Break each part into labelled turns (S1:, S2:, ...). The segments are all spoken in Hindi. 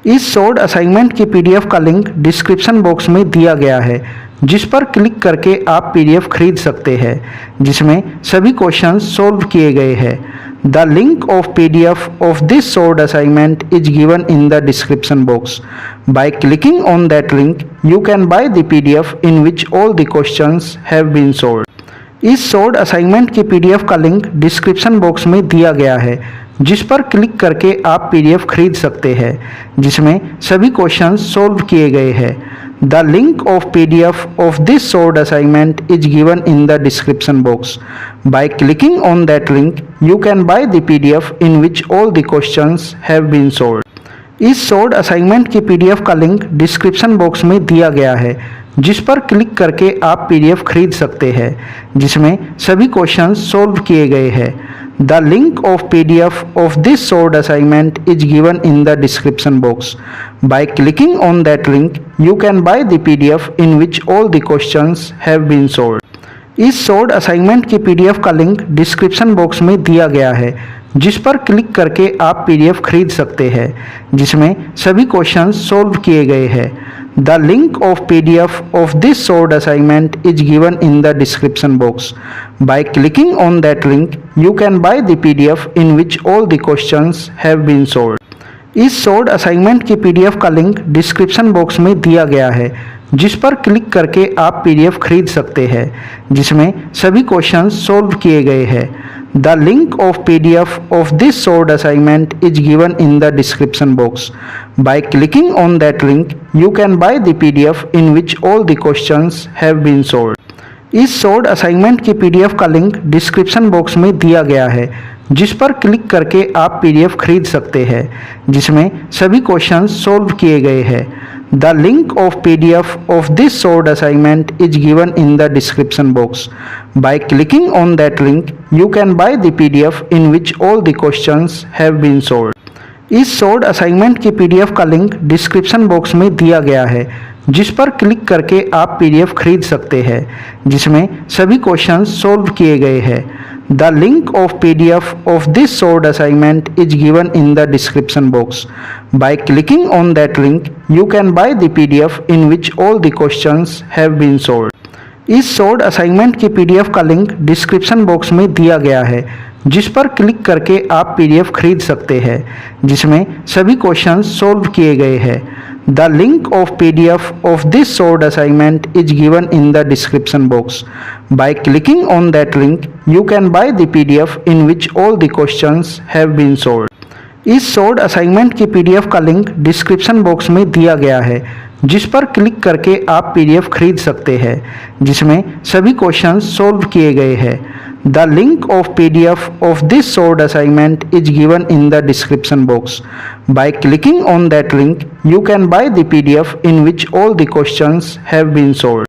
S1: इस शॉर्ट असाइनमेंट की पीडीएफ का लिंक डिस्क्रिप्शन बॉक्स में दिया गया है, जिस पर क्लिक करके आप पीडीएफ खरीद सकते हैं, जिसमें सभी क्वेश्चंस सॉल्व किए गए हैं। The link of PDF of this short assignment is given in the description box. By clicking on that link you can buy the PDF in which all the questions have been solved. इस शॉर्ट असाइनमेंट की पीडीएफ का लिंक डिस्क्रिप्शन बॉक्स में दिया गया है, जिस पर क्लिक करके आप पीडीएफ खरीद सकते हैं, जिसमें सभी क्वेश्चंस सॉल्व किए गए हैं। The link of PDF of this short assignment is given in the description box. By clicking on that link you can buy the PDF in which all the questions have been solved. इस शॉर्ट असाइनमेंट की पीडीएफ का लिंक डिस्क्रिप्शन बॉक्स में दिया गया है, जिस पर क्लिक करके आप पीडीएफ खरीद सकते हैं, जिसमें सभी क्वेश्चंस सॉल्व किए गए हैं। The link of PDF of this short assignment is given in the description box. By clicking on that link you can buy the PDF in which all the questions have been solved. इस शॉर्ट असाइनमेंट की पीडीएफ का लिंक डिस्क्रिप्शन बॉक्स में दिया गया है, जिस पर क्लिक करके आप पीडीएफ खरीद सकते हैं, जिसमें सभी क्वेश्चंस सॉल्व किए गए हैं। The link of PDF of this short assignment is given in the description box. By clicking on that link you can buy the PDF in which all the questions have been solved. इस शॉर्ट असाइनमेंट की पीडीएफ का लिंक डिस्क्रिप्शन बॉक्स में दिया गया है, जिस पर क्लिक करके आप पीडीएफ खरीद सकते हैं, जिसमें सभी क्वेश्चंस सॉल्व किए गए हैं। The link of PDF of this short assignment is given in the description box. By clicking on that link you can buy the PDF in which all the questions have been solved. इस शॉर्ट असाइनमेंट की पीडीएफ का लिंक डिस्क्रिप्शन बॉक्स में दिया गया है, जिस पर क्लिक करके आप पीडीएफ खरीद सकते हैं, जिसमें सभी क्वेश्चंस सॉल्व किए गए हैं। The link of PDF of this short assignment is given in the description box. By clicking on that link you can buy the PDF in which all the questions have been solved. इस शॉर्ट असाइनमेंट की पीडीएफ का लिंक डिस्क्रिप्शन बॉक्स में दिया गया है, जिस पर क्लिक करके आप पीडीएफ खरीद सकते हैं, जिसमें सभी क्वेश्चंस सॉल्व किए गए हैं। The link of PDF of this short assignment is given in the description box. By clicking on that link you can buy the PDF in which all the questions have been solved. इस शॉर्ट असाइनमेंट की पीडीएफ का लिंक डिस्क्रिप्शन बॉक्स में दिया गया है, जिस पर क्लिक करके आप पीडीएफ खरीद सकते हैं, जिसमें सभी क्वेश्चंस सॉल्व किए गए हैं। The link of PDF of this short assignment is given in the description box. By clicking on that link you can buy the PDF in which all the questions have been solved. इस शॉर्ट असाइनमेंट की पीडीएफ का लिंक डिस्क्रिप्शन बॉक्स में दिया गया है, जिस पर क्लिक करके आप पीडीएफ खरीद सकते हैं, जिसमें सभी क्वेश्चंस सॉल्व किए गए हैं। The link of PDF of this short assignment is given in the description box. By clicking on that link you can buy the PDF in which all the questions have been solved.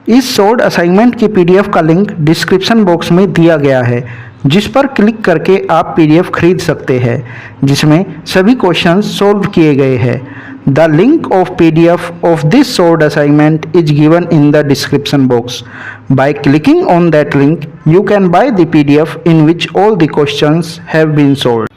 S1: इस शॉर्ट असाइनमेंट की पीडीएफ का लिंक डिस्क्रिप्शन बॉक्स में दिया गया है, जिस पर क्लिक करके आप पीडीएफ खरीद सकते हैं, जिसमें सभी क्वेश्चंस सॉल्व किए गए हैं। The link of PDF of this short assignment is given in the description box. By clicking on that link you can buy the PDF in which all the questions have been solved.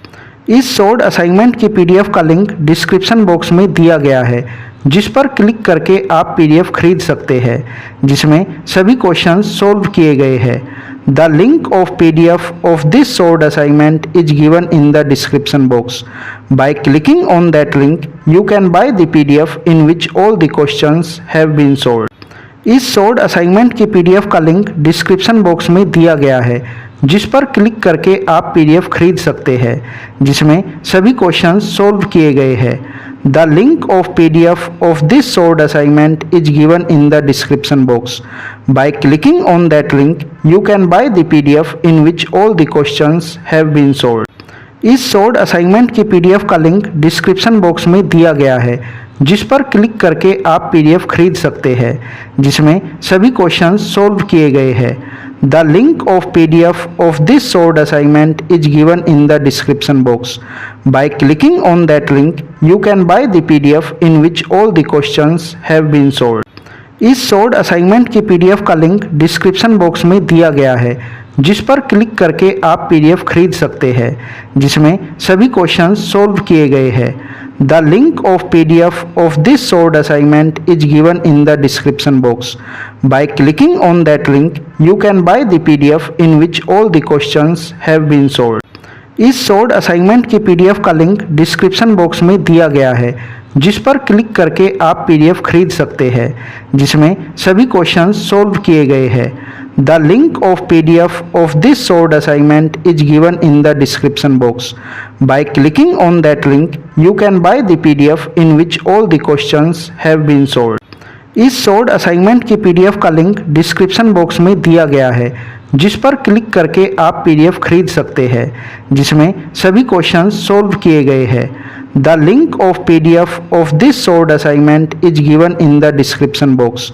S1: इस शॉर्ट असाइनमेंट की पीडीएफ का लिंक डिस्क्रिप्शन बॉक्स में दिया गया है, जिस पर क्लिक करके आप पीडीएफ खरीद सकते हैं, जिसमें सभी क्वेश्चंस सॉल्व किए गए हैं। The link of PDF of this short assignment is given in the description box. By clicking on that link you can buy the PDF in which all the questions have been solved. इस शॉर्ट असाइनमेंट की पीडीएफ का लिंक डिस्क्रिप्शन बॉक्स में दिया गया है, जिस पर क्लिक करके आप पीडीएफ खरीद सकते हैं, जिसमें सभी क्वेश्चंस सॉल्व किए गए हैं। The link of PDF of this short assignment is given in the description box. By clicking on that link you can buy the PDF in which all the questions have been solved. इस शॉर्ट असाइनमेंट की पीडीएफ का लिंक डिस्क्रिप्शन बॉक्स में दिया गया है, जिस पर क्लिक करके आप पीडीएफ खरीद सकते हैं, जिसमें सभी क्वेश्चंस सॉल्व किए गए हैं। The link of PDF of this short assignment is given in the description box. By clicking on that link you can buy the PDF in which all the questions have been solved. इस शॉर्ट असाइनमेंट की पीडीएफ का लिंक डिस्क्रिप्शन बॉक्स में दिया गया है, जिस पर क्लिक करके आप पीडीएफ खरीद सकते हैं, जिसमें सभी क्वेश्चंस सॉल्व किए गए हैं। The link of PDF of this solved assignment is given in the description box. By clicking on that link, you can buy the PDF in which all the questions have been solved. इस सोल्ड असाइनमेंट की पीडीएफ का लिंक डिस्क्रिप्शन बॉक्स में दिया गया है, जिस पर क्लिक करके आप पीडीएफ खरीद सकते हैं, जिसमें सभी क्वेश्चंस सोल्व किए गए हैं। The link of PDF of this solved assignment is given in the description box. By clicking on that link, you can buy the PDF in which all the questions have been solved. इस सोल्ड असाइनमेंट की पीडीएफ का लिंक डिस्क्रिप्शन बॉक्स में दिया गया है, जिस पर क्लिक करके आप पीडीएफ खरीद सकते हैं, जिसमें सभी क्वेश्चंस सोल्व किए गए हैं। The link of PDF of this solved assignment is given in the description box.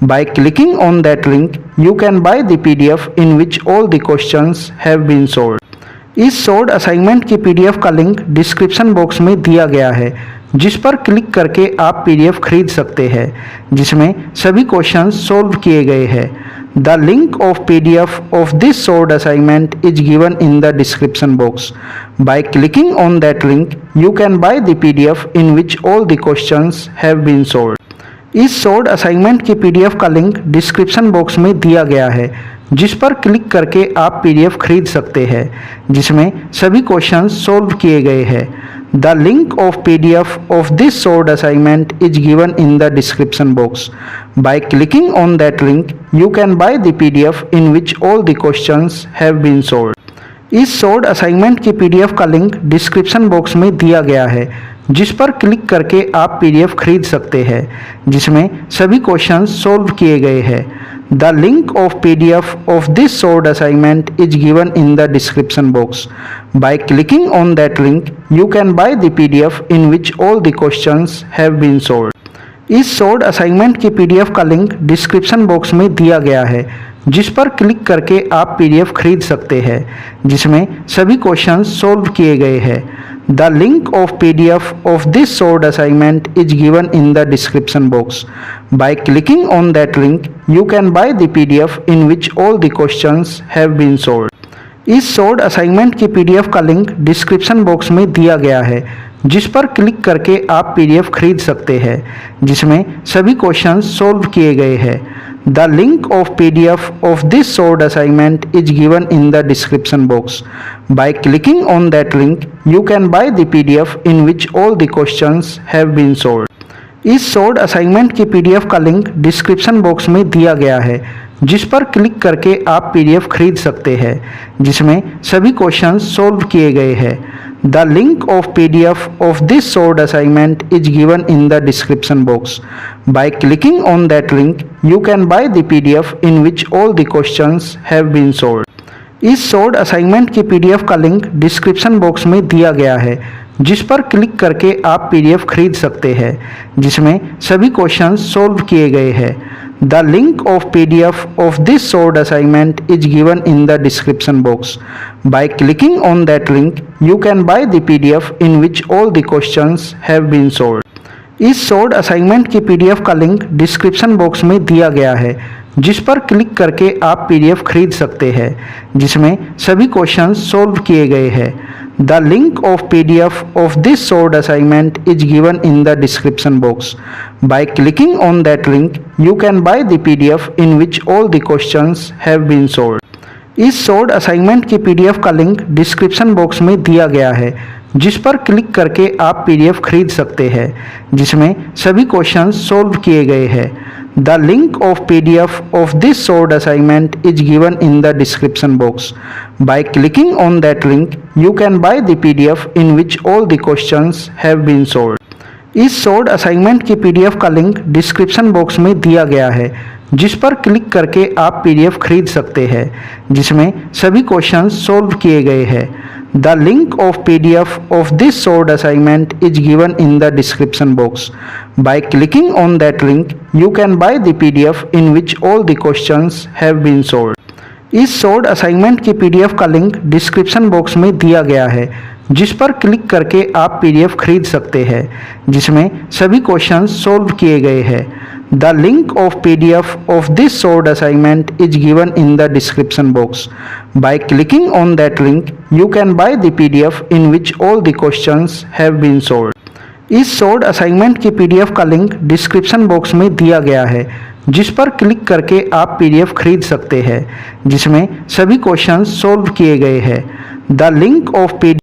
S1: By clicking on that link, you can buy the PDF in which all the questions have been solved. इस सोल्ड असाइनमेंट की पीडीएफ का लिंक डिस्क्रिप्शन बॉक्स में दिया गया है, जिस पर क्लिक करके आप पीडीएफ खरीद सकते हैं, जिसमें सभी क्वेश्चंस सोल्व किए गए हैं। The link of PDF of this solved assignment is given in the description box. By clicking on that link, you can buy the PDF in which all the questions have been solved. इस सोल्ड असाइनमेंट की पीडीएफ का लिंक डिस्क्रिप्शन बॉक्स में दिया गया है, जिस पर क्लिक करके आप पीडीएफ खरीद सकते हैं, जिसमें सभी क्वेश्चंस सोल्व किए गए हैं। The link of PDF of this solved assignment is given in the description box. By clicking on that link, you can buy the PDF in which all the questions have been solved. इस सोल्ड असाइनमेंट की पीडीएफ का लिंक डिस्क्रिप्शन बॉक्स में दिया गया है, जिस पर क्लिक करके आप पीडीएफ खरीद सकते हैं, जिसमें सभी क्वेश्चंस सोल्व किए गए हैं। The link of PDF of this solved assignment is given in the description box. By clicking on that link, you can buy the PDF in which all the questions have been solved. इस सोल्ड असाइनमेंट की पीडीएफ का लिंक डिस्क्रिप्शन बॉक्स में दिया गया है, जिस पर क्लिक करके आप पीडीएफ खरीद सकते हैं, जिसमें सभी क्वेश्चंस सोल्व किए गए हैं। The link of PDF of this solved assignment is given in the description box. By clicking on that link, you can buy the PDF in which all the questions have been solved. इस सोल्ड असाइनमेंट की पीडीएफ का लिंक डिस्क्रिप्शन बॉक्स में दिया गया है, जिस पर क्लिक करके आप पीडीएफ खरीद सकते हैं, जिसमें सभी क्वेश्चंस सोल्व किए गए हैं। The link of PDF of this solved assignment is given in the description box. By clicking on that link, you can buy the PDF in which all the questions have been solved. इस सोल्ड असाइनमेंट की पीडीएफ का लिंक डिस्क्रिप्शन बॉक्स में दिया गया है, जिस पर क्लिक करके आप पीडीएफ खरीद सकते हैं, जिसमें सभी क्वेश्चंस सोल्व किए गए हैं। The link of PDF of this solved assignment is given in the description box. By clicking on that link, you can buy the PDF in which all the questions have been solved. इस सोल्ड असाइनमेंट की पीडीएफ का लिंक डिस्क्रिप्शन बॉक्स में दिया गया है, जिस पर क्लिक करके आप पीडीएफ खरीद सकते हैं, जिसमें सभी क्वेश्चंस सोल्व किए गए हैं। The link of PDF of this solved assignment is given in the description box. By clicking on that link, you can buy the PDF in which all the questions have been solved. इस सोल्ड असाइनमेंट की पीडीएफ का लिंक डिस्क्रिप्शन बॉक्स में दिया गया है, जिस पर क्लिक करके आप पीडीएफ खरीद सकते हैं, जिसमें सभी क्वेश्चंस सोल्व किए गए हैं। The link of PDF of this solved assignment is given in the description box. By clicking on that link, you can buy the PDF in which all the questions have been solved. इस सोल्ड असाइनमेंट की पीडीएफ का लिंक डिस्क्रिप्शन बॉक्स में दिया गया है, जिस पर क्लिक करके आप पीडीएफ खरीद सकते हैं, जिसमें सभी क्वेश्चंस सोल्व किए गए हैं। The link of PDF of this solved assignment is given in the description box. By clicking on that link, you can buy the PDF in which all the questions have been solved. इस सोल्ड असाइनमेंट की पीडीएफ का लिंक डिस्क्रिप्शन बॉक्स में दिया गया है, जिस पर क्लिक करके आप पीडीएफ खरीद सकते हैं, जिसमें सभी क्वेश्चंस सोल्व किए गए हैं। The link of PDF of this solved assignment is given in the description box. By clicking on that link, you can buy the PDF in which all the questions have been solved. इस सोल्ड असाइनमेंट की पीडीएफ का लिंक डिस्क्रिप्शन बॉक्स में दिया गया है, जिस पर क्लिक करके आप पीडीएफ खरीद सकते हैं, जिसमें सभी क्वेश्चंस सोल्व किए गए हैं। The link of PDF of this solved assignment is given in the description box. By clicking on that link, you can buy the PDF in which all the questions have been solved. इस शॉर्ट असाइनमेंट की पीडीएफ का लिंक डिस्क्रिप्शन बॉक्स में दिया गया है, जिस पर क्लिक करके आप पीडीएफ खरीद सकते हैं, जिसमें सभी क्वेश्चंस सॉल्व किए गए हैं। The link of